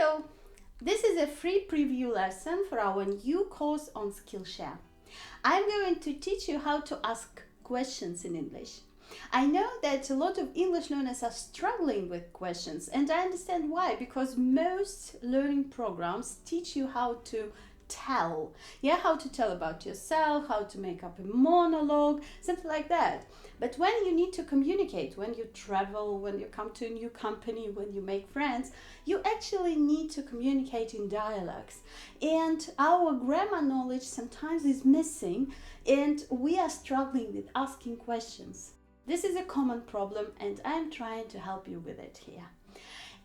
Hello! This is a free preview lesson for our new course on Skillshare. I'm going to teach you how to ask questions in English. I know that a lot of English learners are struggling with questions, and I understand why, because most learning programs teach you how to tell. How to tell about yourself, how to make up a monologue, something like that. But when you need to communicate, when you travel, when you come to a new company, when you make friends, you actually need to communicate in dialogues. And our grammar knowledge sometimes is missing, and we are struggling with asking questions. This is a common problem, and I'm trying to help you with it here.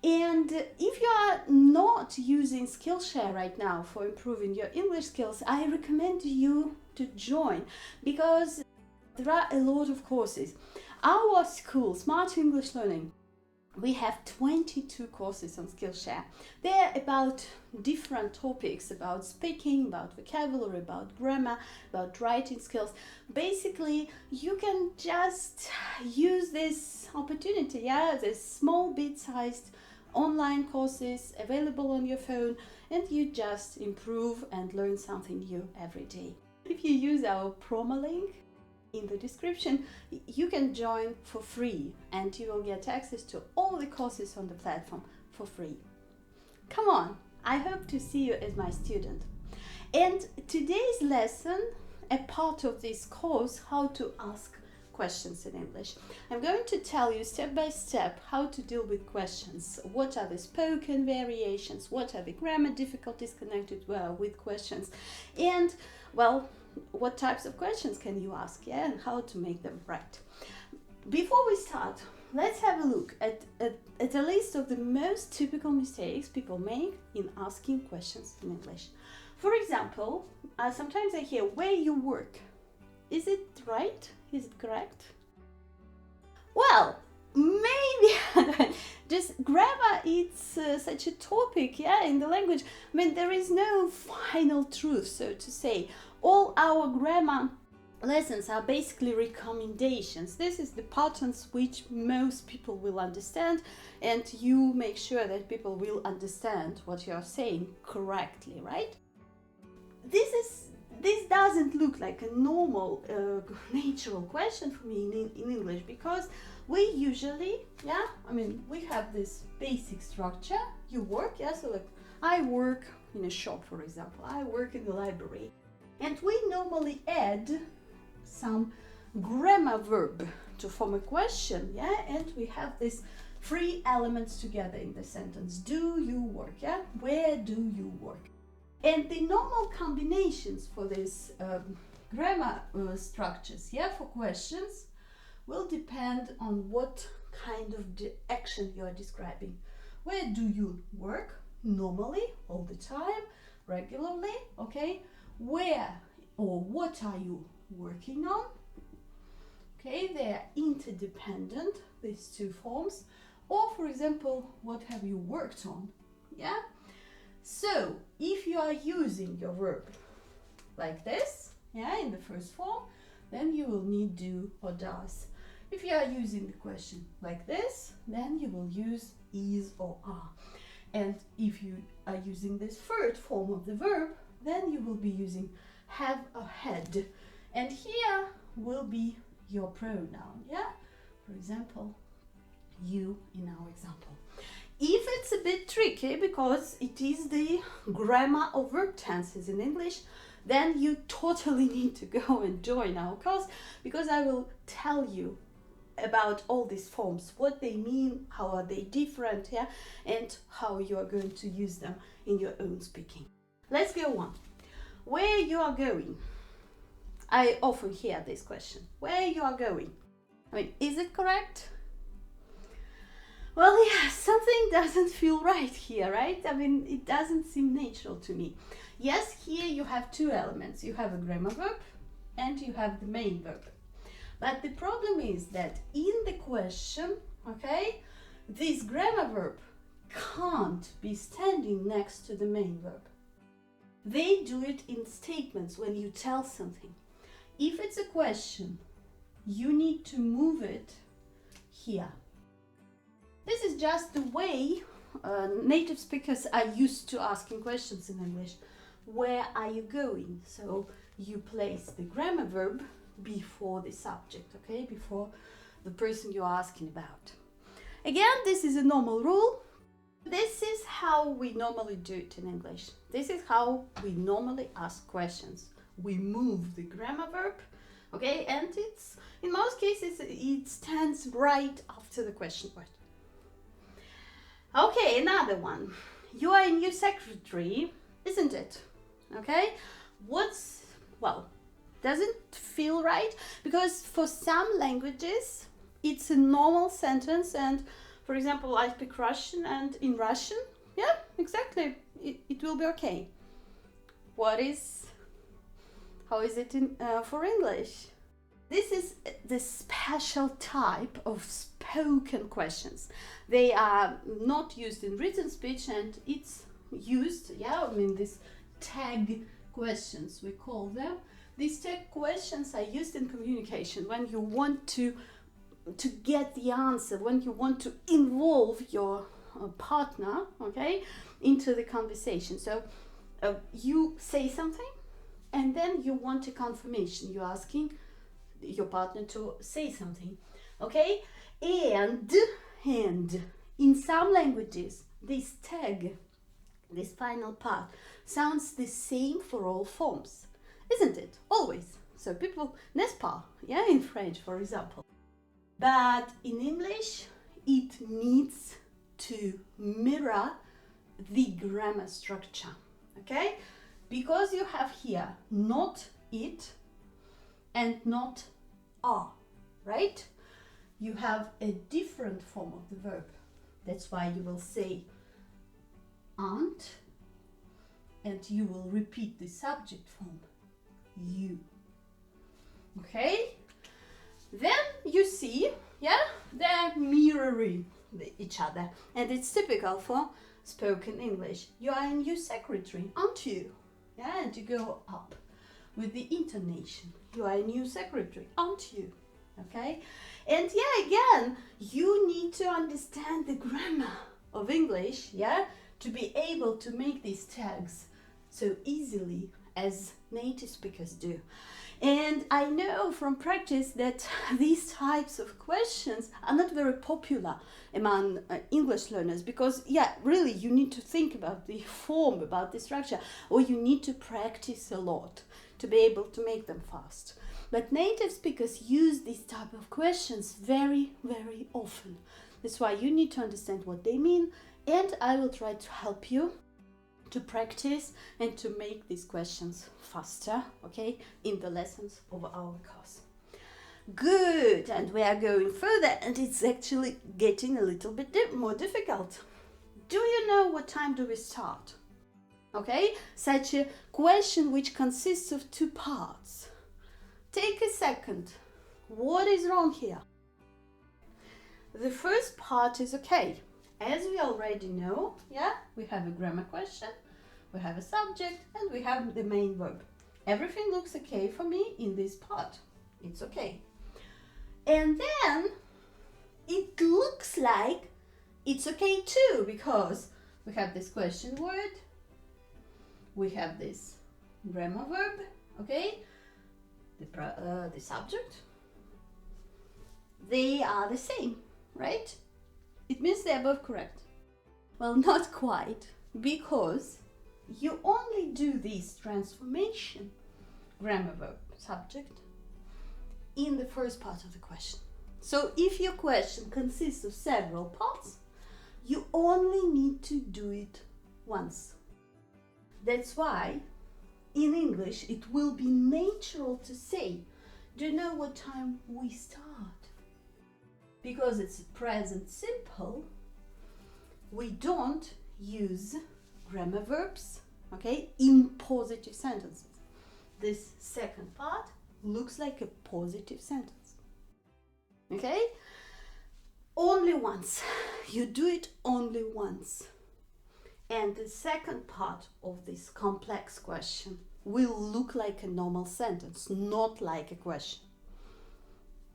And if you are not using Skillshare right now for improving your English skills, I recommend you to join, because there are a lot of courses. Our school, Smart English Learning, we have 22 courses on Skillshare. They're about different topics, about speaking, about vocabulary, about grammar, about writing skills. Basically, you can just use this opportunity, this small bit-sized online courses available on your phone, and you just improve and learn something new every day. If you use our promo link in the description, you can join for free, and you will get access to all the courses on the platform for free. Come on, I hope to see you as my student. And today's lesson, a part of this course, how to ask questions in English. I'm going to tell you step by step how to deal with questions. What are the spoken variations? What are the grammar difficulties connected with questions? And, what types of questions can you ask, and how to make them right. Before we start, let's have a look at a list of the most typical mistakes people make in asking questions in English. For example, sometimes I hear, where you work. Is it right? Is it correct? Well, maybe just grammar, it's such a topic, in the language. I mean, there is no final truth, so to say. All our grammar lessons are basically recommendations. This is the patterns which most people will understand, and you make sure that people will understand what you are saying correctly, right? This doesn't look like a normal, natural question for me in English, because we usually, we have this basic structure. You work, so like I work in a shop, for example. I work in the library. And we normally add some grammar verb to form a question, and we have these three elements together in the sentence. Do you work, Where do you work? And the normal combinations for these grammar structures, for questions, will depend on what kind of action you are describing. Where do you work? Normally, all the time, regularly, okay? Where or what are you working on? Okay, they are interdependent, these two forms. Or, for example, what have you worked on? So, if you are using your verb like this, in the first form, then you will need do or does. If you are using the question like this, then you will use is or are. And if you are using this third form of the verb, then you will be using have or had. And here will be your pronoun, For example, you in our example. If it's a bit tricky, because it is the grammar of verb tenses in English, then you totally need to go and join our course, because I will tell you about all these forms, what they mean, how are they different, and how you are going to use them in your own speaking. Let's go on. Where you are going? I often hear this question. Where you are going? Is it correct? Well, something doesn't feel right here, right? It doesn't seem natural to me. Yes, here you have two elements. You have a grammar verb and you have the main verb. But the problem is that in the question, this grammar verb can't be standing next to the main verb. They do it in statements when you tell something. If it's a question, you need to move it here. This is just the way native speakers are used to asking questions in English. Where are you going? So you place the grammar verb before the subject, okay? Before the person you're asking about. Again, this is a normal rule. This is how we normally do it in English. This is how we normally ask questions. We move the grammar verb, okay? And it's, in most cases, it stands right after the question word. Okay, another one. You are a new secretary, isn't it? Okay? Doesn't feel right, because for some languages it's a normal sentence, and for example, I speak Russian, and in Russian, yeah, exactly, it will be okay. How is it for English? This is the special type of spoken questions. They are not used in written speech, and it's used, these tag questions, we call them. These tag questions are used in communication when you want to get the answer, when you want to involve your partner, okay, into the conversation. So you say something, and then you want a confirmation. You're asking your partner to say something, okay? And in some languages, this tag, this final part, sounds the same for all forms, isn't it? Always. So people, n'est-ce pas? Yeah, in French, for example. But in English, it needs to mirror the grammar structure, okay? Because you have here not it and not are, right? You have a different form of the verb. That's why you will say aren't, and you will repeat the subject form, you. Okay? Then you see, they're mirroring each other, and it's typical for spoken English. You are a new secretary, aren't you? Yeah, and you go up with the intonation. You are a new secretary, aren't you? Okay? And again, you need to understand the grammar of English, to be able to make these tags so easily as native speakers do. And I know from practice that these types of questions are not very popular among English learners, because really you need to think about the form, about the structure, or you need to practice a lot to be able to make them fast. But native speakers use these type of questions very, very often. That's why you need to understand what they mean, and I will try to help you to practice and to make these questions faster, okay, in the lessons of our course. Good, and we are going further, and it's actually getting a little bit more difficult. Do you know what time do we start? Okay, such a question which consists of two parts. Take a second. What is wrong here? The first part is okay. As we already know, we have a grammar question, we have a subject, and we have the main verb. Everything looks okay for me in this part. It's okay. And then it looks like it's okay too, because we have this question word, we have this grammar verb, okay, the subject. They are the same, right? It means they are both correct. Well, not quite, because you only do this transformation, grammar verb subject, in the first part of the question. So if your question consists of several parts, you only need to do it once. That's why in English it will be natural to say, do you know what time we start? Because it's present simple, we don't use grammar verbs, okay, in positive sentences. This second part looks like a positive sentence, okay? Only once. You do it only once. And the second part of this complex question will look like a normal sentence, not like a question.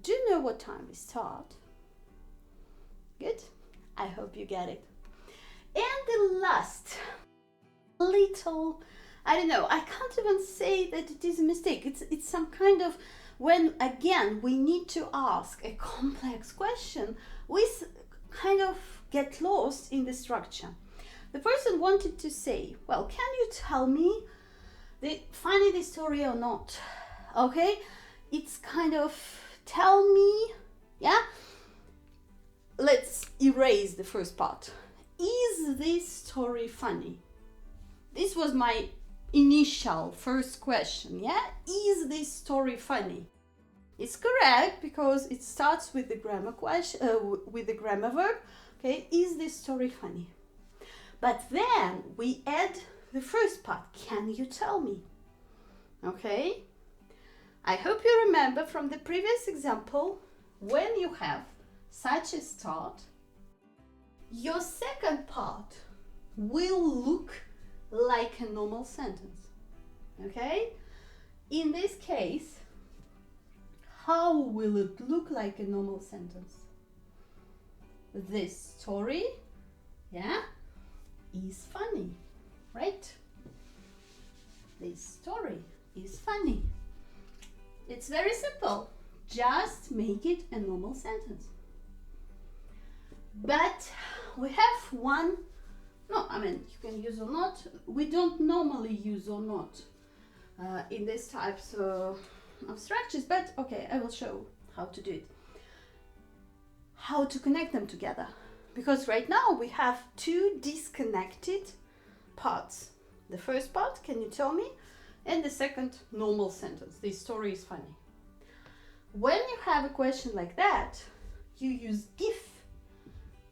Do you know what time we start? Good. I hope you get it. And the last little, I don't know, I can't even say that it is a mistake. It's some kind of, when again we need to ask a complex question, we kind of get lost in the structure. The person wanted to say, well, can you tell me funny the story or not? Okay, it's kind of tell me, yeah? Let's erase the first part. Is this story funny? This was my initial first question, yeah? Is this story funny? It's correct because it starts with the grammar question, with the grammar verb. Okay, is this story funny? But then we add the first part. Can you tell me? Okay. I hope you remember from the previous example, when you have such a start, your second part will look like a normal sentence. Okay? In this case, how will it look like a normal sentence? This story, yeah, is funny, right? This story is funny. It's very simple. Just make it a normal sentence. But we have one, no, I mean, you can use or not. We don't normally use or not in these types of structures, but okay, I will show how to do it. How to connect them together. Because right now we have two disconnected parts. The first part, can you tell me? And the second, normal sentence. This story is funny. When you have a question like that, you use if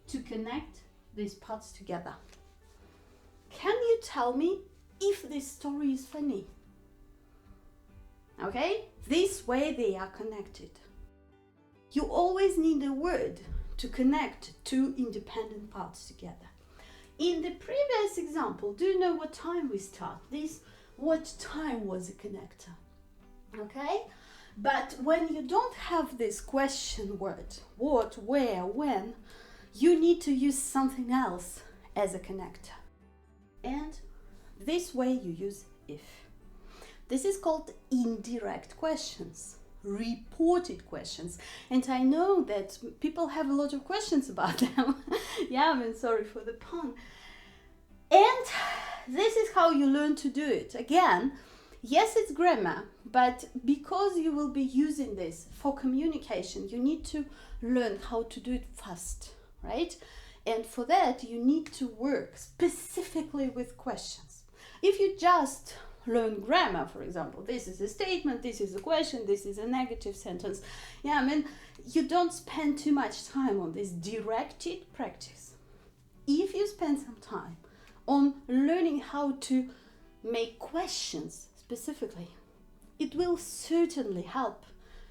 to connect these parts together. Can you tell me if this story is funny? Okay, this way they are connected. You always need a word to connect two independent parts together. In the previous example, do you know what time we start this? What time was a connector? Okay, but when you don't have this question word, what, where, when, you need to use something else as a connector. And this way you use if. This is called indirect questions, reported questions. And I know that people have a lot of questions about them. Yeah, I mean, sorry for the pun. And this is how you learn to do it. Again, yes, it's grammar, but because you will be using this for communication, you need to learn how to do it fast, right? And for that, you need to work specifically with questions. If you just learn grammar, for example, this is a statement, this is a question, this is a negative sentence. Yeah, I mean, you don't spend too much time on this directed practice. If you spend some time on learning how to make questions specifically, it will certainly help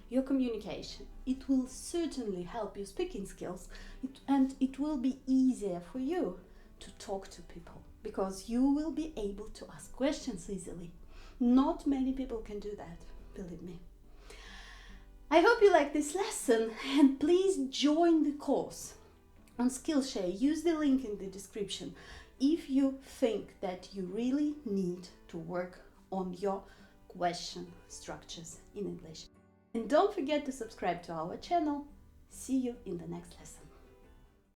your communication. It will certainly help your speaking skills, and it will be easier for you to talk to people because you will be able to ask questions easily. Not many people can do that, believe me. I hope you like this lesson, and please join the course on Skillshare. Use the link in the description if you think that you really need to work on your question structures in English. And don't forget to subscribe to our channel. See you in the next lesson.